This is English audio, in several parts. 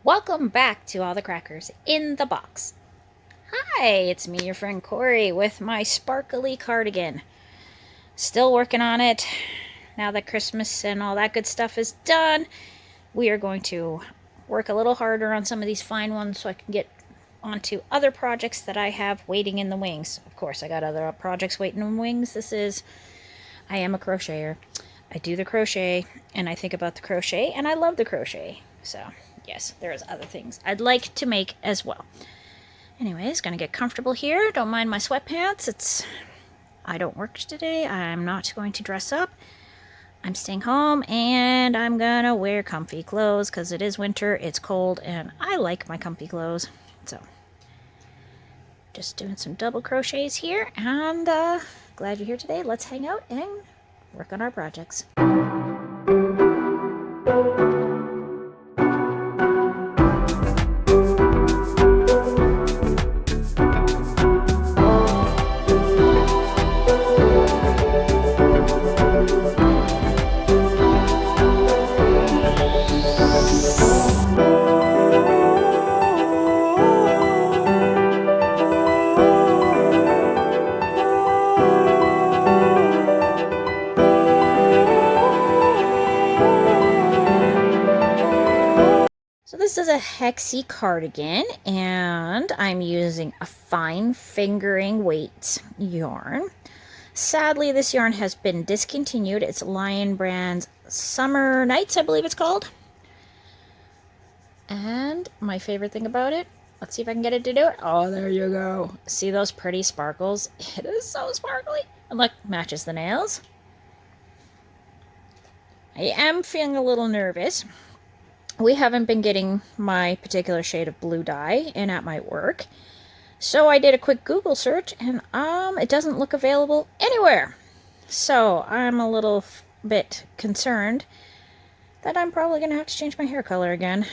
Welcome back to All the Crackers in the Box. Hi, it's me, your friend Corey, with my sparkly cardigan. Still working on it. Now that Christmas and all that good stuff is done, we are going to work a little harder on some of these fine ones so I can get onto other projects that I have waiting in the wings. Of course, I got other projects waiting in the wings. I am a crocheter. I do the crochet, and I think about the crochet, and I love the crochet. So, yes, there's other things I'd like to make as well. Anyways, gonna get comfortable here. Don't mind my sweatpants. I don't work today. I'm not going to dress up. I'm staying home, and I'm gonna wear comfy clothes because it is winter, it's cold, and I like my comfy clothes. So, just doing some double crochets here, and glad you're here today. Let's hang out and work on our projects. So this is a Hexie cardigan, and I'm using a fine fingering weight yarn. Sadly, this yarn has been discontinued. It's Lion Brand's Summer Nights, I believe it's called. And my favorite thing about it, let's see if I can get it to do it. Oh, there you go. See those pretty sparkles? It is so sparkly. And look, matches the nails. I am feeling a little nervous. We haven't been getting my particular shade of blue dye in at my work. So I did a quick Google search, and it doesn't look available anywhere. So I'm a little bit concerned that I'm probably going to have to change my hair color again.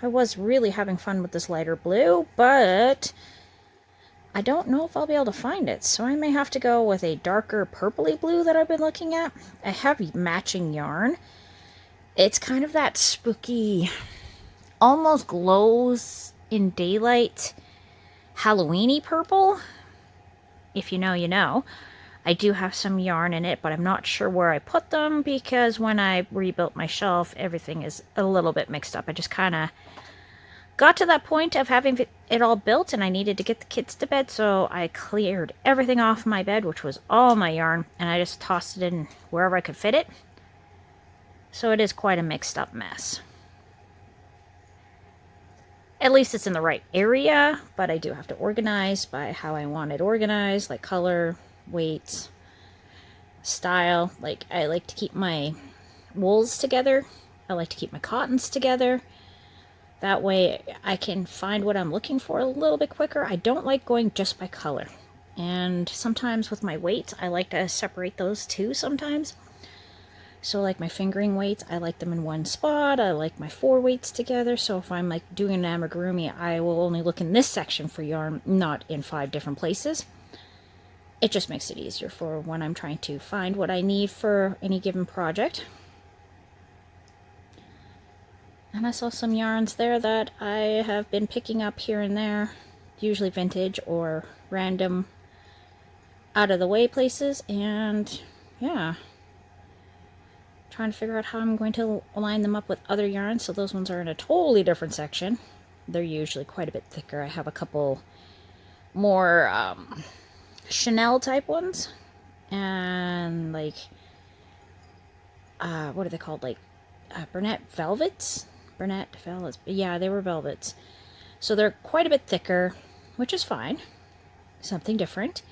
I was really having fun with this lighter blue, but I don't know if I'll be able to find it. So I may have to go with a darker purpley blue that I've been looking at. I have matching yarn. It's kind of that spooky, almost glows in daylight, Halloween-y purple. If you know, you know. I do have some yarn in it, but I'm not sure where I put them because when I rebuilt my shelf, everything is a little bit mixed up. I just kind of got to that point of having it all built, and I needed to get the kids to bed, so I cleared everything off my bed, which was all my yarn, and I just tossed it in wherever I could fit it. So it is quite a mixed up mess. At least it's in the right area, but I do have to organize by how I want it organized, like color, weights, style. Like, I like to keep my wools together. I like to keep my cottons together. That way I can find what I'm looking for a little bit quicker. I don't like going just by color. And sometimes with my weights, I like to separate those too sometimes. So like my fingering weights, I like them in one spot. I like my 4 weights together. So if I'm like doing an amigurumi, I will only look in this section for yarn, not in 5 different places. It just makes it easier for when I'm trying to find what I need for any given project. And I saw some yarns there that I have been picking up here and there, usually vintage or random out of the way places, and yeah. Trying to figure out how I'm going to line them up with other yarns. So those ones are in a totally different section. They're usually quite a bit thicker. I have a couple more Chanel type ones, and like what are they called, like Bernat velvets. Yeah, they were velvets. So they're quite a bit thicker, which is fine. Something different.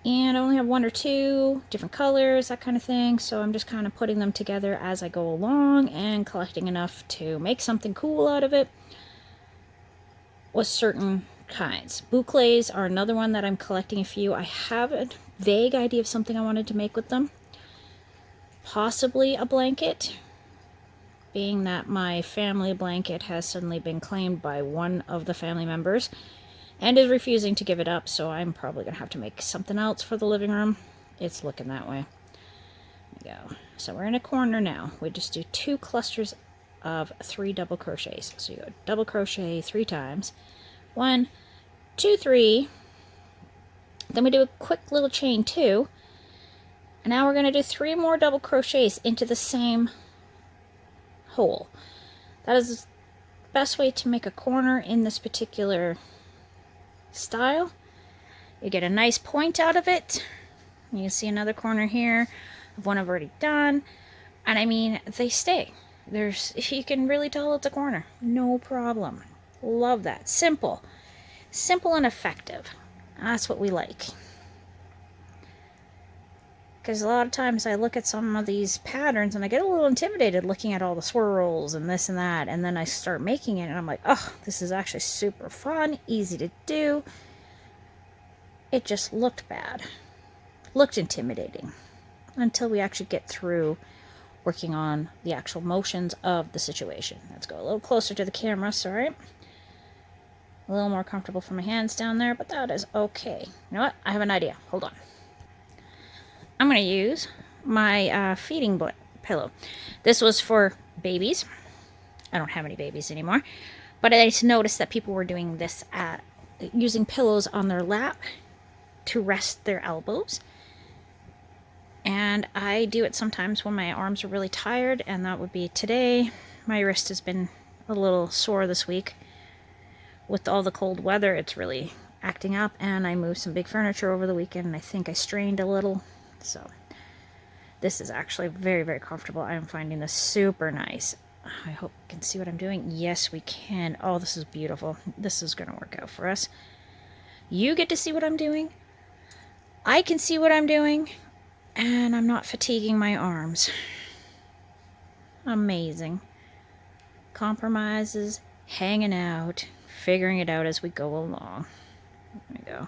And I only have 1 or 2 different colors, that kind of thing. So I'm just kind of putting them together as I go along and collecting enough to make something cool out of it with certain kinds. Boucles are another one that I'm collecting a few. I have a vague idea of something I wanted to make with them. Possibly a blanket, being that my family blanket has suddenly been claimed by one of the family members and is refusing to give it up, so I'm probably going to have to make something else for the living room. It's looking that way. There we go. So we're in a corner now. We just do 2 clusters of 3 double crochets. So you go double crochet 3 times. 1, 2, 3. Then we do a quick little chain 2. And now we're going to do 3 more double crochets into the same hole. That is the best way to make a corner in this particular style. You get a nice point out of it. You can see another corner here of one I've already done. And I mean, they stay. You can really tell it's a corner. No problem. Love that. Simple. Simple and effective. That's what we like. Because a lot of times I look at some of these patterns and I get a little intimidated looking at all the swirls and this and that. And then I start making it and I'm like, oh, this is actually super fun, easy to do. It just looked bad. Looked intimidating. Until we actually get through working on the actual motions of the situation. Let's go a little closer to the camera, sorry. A little more comfortable for my hands down there, but that is okay. You know what? I have an idea. Hold on. I'm going to use my feeding pillow. This was for babies. I don't have any babies anymore. But I just noticed that people were doing this using pillows on their lap to rest their elbows. And I do it sometimes when my arms are really tired, and that would be today. My wrist has been a little sore this week. With all the cold weather, it's really acting up, and I moved some big furniture over the weekend, and I think I strained a little. So this is actually very, very comfortable. I am finding this super nice. I hope you can see what I'm doing. Yes, we can. Oh, this is beautiful. This is going to work out for us. You get to see what I'm doing. I can see what I'm doing. And I'm not fatiguing my arms. Amazing. Compromises, hanging out, figuring it out as we go along. There we go.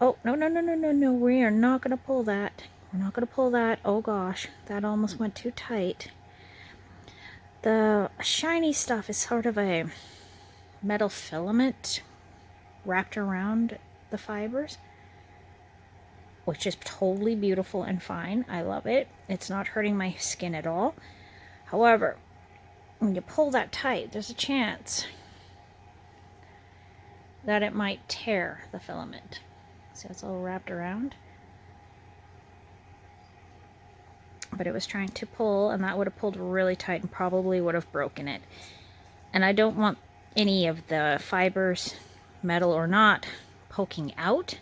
Oh, no, no, no, no, no, no. We are not going to pull that. We're not going to pull that. Oh, gosh. That almost went too tight. The shiny stuff is sort of a metal filament wrapped around the fibers, which is totally beautiful and fine. I love it. It's not hurting my skin at all. However, when you pull that tight, there's a chance that it might tear the filament. See, it's all wrapped around. But it was trying to pull, and that would have pulled really tight and probably would have broken it. And I don't want any of the fibers, metal or not, poking out,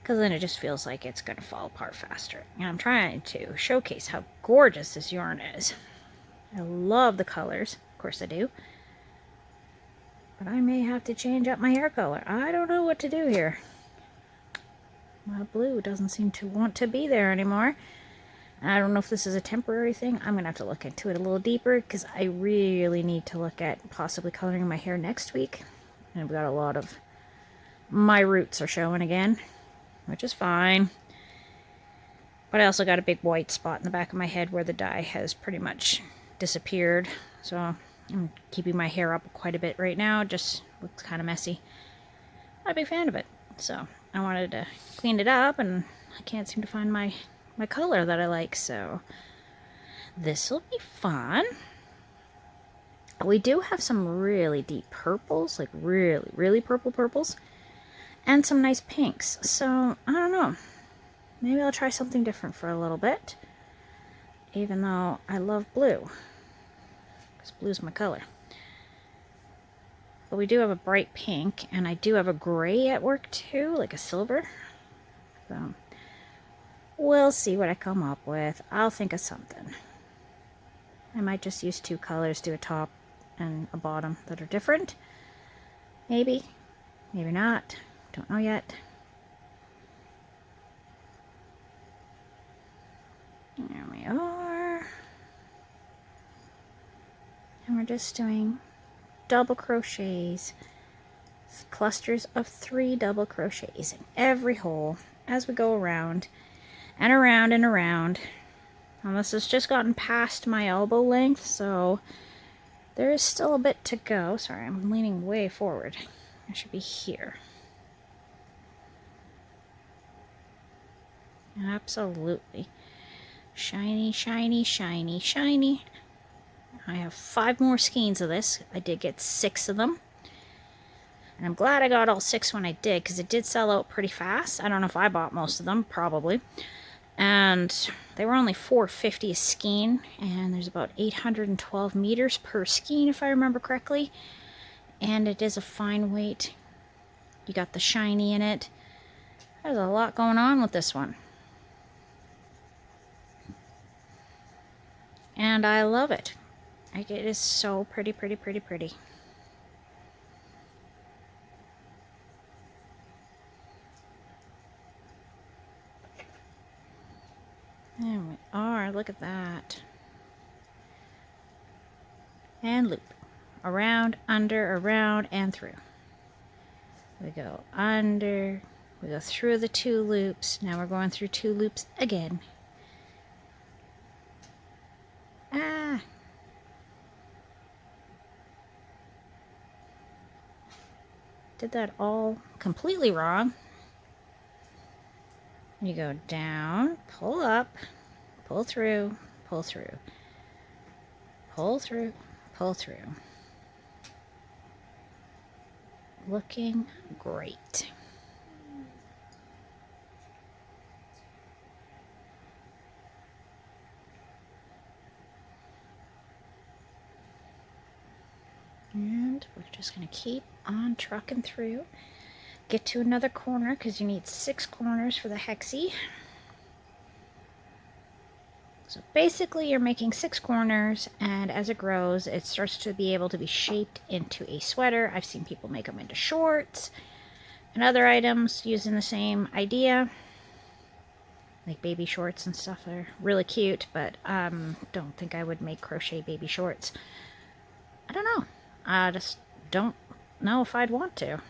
because then it just feels like it's going to fall apart faster. And I'm trying to showcase how gorgeous this yarn is. I love the colors. Of course I do. But I may have to change up my hair color. I don't know what to do here. My blue doesn't seem to want to be there anymore. I don't know if this is a temporary thing. I'm going to have to look into it a little deeper, because I really need to look at possibly coloring my hair next week. And I've got a lot of my roots are showing again, which is fine. But I also got a big white spot in the back of my head where the dye has pretty much disappeared. So I'm keeping my hair up quite a bit right now. It just looks kind of messy. Not a big fan of it. So I wanted to clean it up, and I can't seem to find my color that I like. So this will be fun. We do have some really deep purples, like really, really purple purples. And some nice pinks. So, I don't know. Maybe I'll try something different for a little bit. Even though I love blue. Because blue's my color. But we do have a bright pink. And I do have a gray at work too. Like a silver. So, we'll see what I come up with. I'll think of something. I might just use 2 colors, do a top and a bottom that are different. Maybe. Maybe not. Don't know yet. There we are. And we're just doing double crochets. Clusters of 3 double crochets in every hole as we go around and around and around. And this has just gotten past my elbow length, so there is still a bit to go. Sorry, I'm leaning way forward. I should be here. Absolutely. Shiny, shiny, shiny, shiny. I have 5 more skeins of this. I did get 6 of them. And I'm glad I got all 6 when I did, because it did sell out pretty fast. I don't know if I bought most of them, probably. And they were only $4.50 a skein, and there's about 812 meters per skein, if I remember correctly. And it is a fine weight. You got the shiny in it. There's a lot going on with this one. And I love it. Like, it is so pretty, pretty, pretty, pretty. There we are. Look at that. And loop. Around, under, around, and through. We go under. We go through the 2 loops. Now we're going through 2 loops again. Ah. Did that all completely wrong. You go down, pull up, pull through, pull through, pull through, pull through. Looking great. And we're just going to keep on trucking through. Get to another corner because you need 6 corners for the hexie. So basically you're making 6 corners, and as it grows it starts to be able to be shaped into a sweater. I've seen people make them into shorts and other items using the same idea. Like baby shorts and stuff are really cute, but don't think I would make crochet baby shorts. I don't know. I just don't know if I'd want to.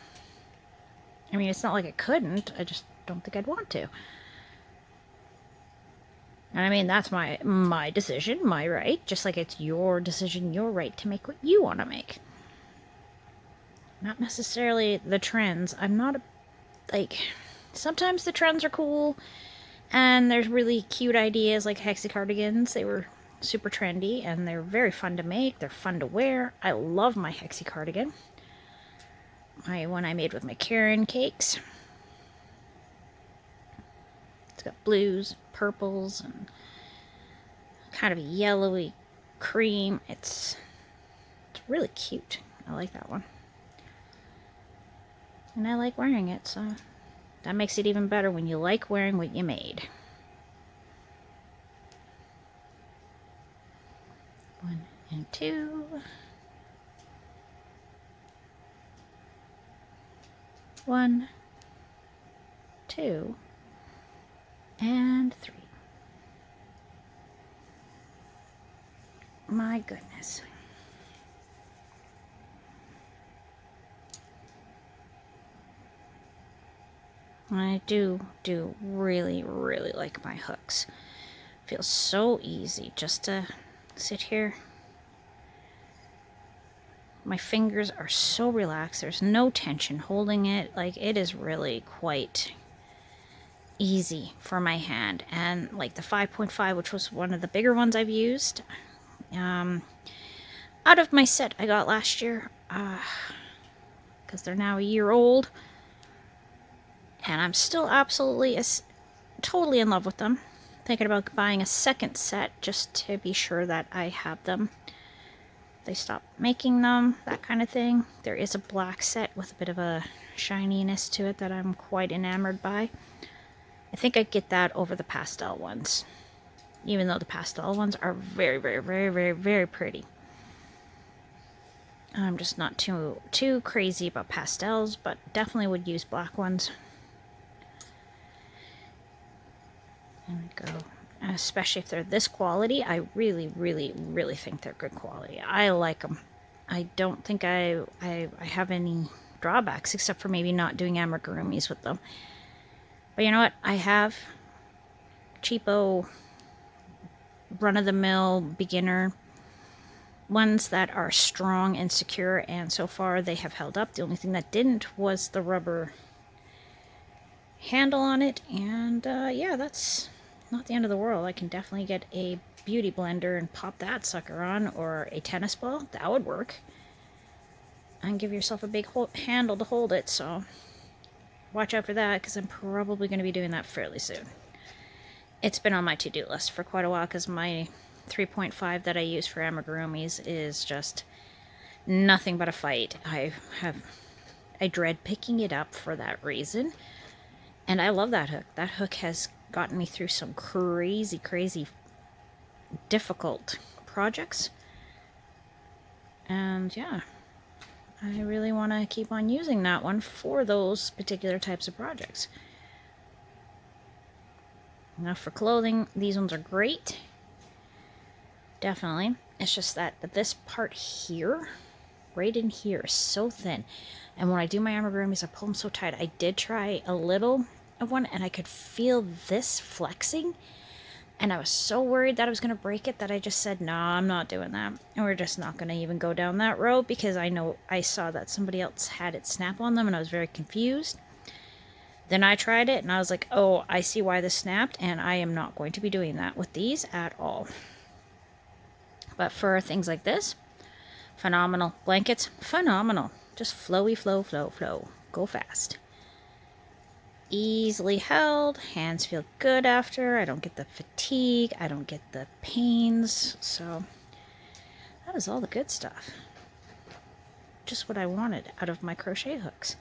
I mean, it's not like I couldn't, I just don't think I'd want to. And I mean, that's my decision, my right. Just like it's your decision, your right to make what you want to make. Not necessarily the trends. I'm not like, sometimes the trends are cool, and there's really cute ideas like hexie cardigans. They were super trendy, and they're very fun to make. They're fun to wear. I love my hexie cardigan. My one I made with my Karen cakes. It's got blues, purples, and kind of a yellowy cream. It's really cute. I like that one. And I like wearing it, so that makes it even better when you like wearing what you made. 1 and 2. 1, 2, and 3. My goodness. I do really, really like my hooks. Feels so easy just to sit here. My fingers are so relaxed. There's no tension holding it. Like, it is really quite easy for my hand. And like the 5.5, which was one of the bigger ones I've used, out of my set I got last year, because they're now a year old, and I'm still absolutely totally in love with them. Thinking about buying a second set just to be sure that I have them. They stopped making them, that kind of thing. There is a black set with a bit of a shininess to it that I'm quite enamored by. I think I'd get that over the pastel ones, even though the pastel ones are very, very, very, very, very pretty. I'm just not too crazy about pastels, but definitely would use black ones. There we go. Especially if they're this quality, I really, really, really think they're good quality. I like them. I don't think I have any drawbacks, except for maybe not doing amigurumis with them. But you know what? I have cheapo, run-of-the-mill, beginner ones that are strong and secure, and so far they have held up. The only thing that didn't was the rubber handle on it, and yeah, that's not the end of the world. I can definitely get a beauty blender and pop that sucker on, or a tennis ball. That would work. And give yourself a big handle to hold it, so watch out for that, because I'm probably going to be doing that fairly soon. It's been on my to-do list for quite a while, because my 3.5 that I use for amigurumis is just nothing but a fight. I dread picking it up for that reason. And I love that hook. That hook has gotten me through some crazy, crazy difficult projects. And yeah, I really want to keep on using that one for those particular types of projects. Now for clothing, these ones are great. Definitely. It's just that this part here, right in here, is so thin. And when I do my amigurumis, I pull them so tight. I did try a little of one, and I could feel this flexing. And I was so worried that I was going to break it that I just said, no, I'm not doing that. And we're just not going to even go down that road, because I saw that somebody else had it snap on them, and I was very confused. Then I tried it, and I was like, oh, I see why this snapped, and I am not going to be doing that with these at all. But for things like this, phenomenal. Blankets, phenomenal. Just flowy, flow, flow, flow. Go fast. Easily held. Hands feel good after. I don't get the fatigue. I don't get the pains. So that is all the good stuff. Just what I wanted out of my crochet hooks.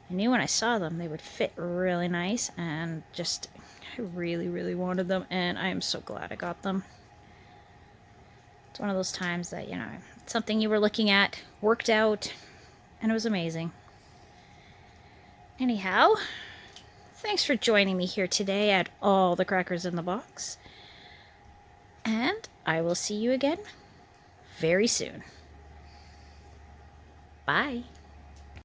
I knew when I saw them they would fit really nice, and just I really, really wanted them, and I am so glad I got them. It's one of those times that, you know, something you were looking at worked out, and it was amazing. Anyhow, thanks for joining me here today at All the Crackers in the Box. And I will see you again very soon. Bye.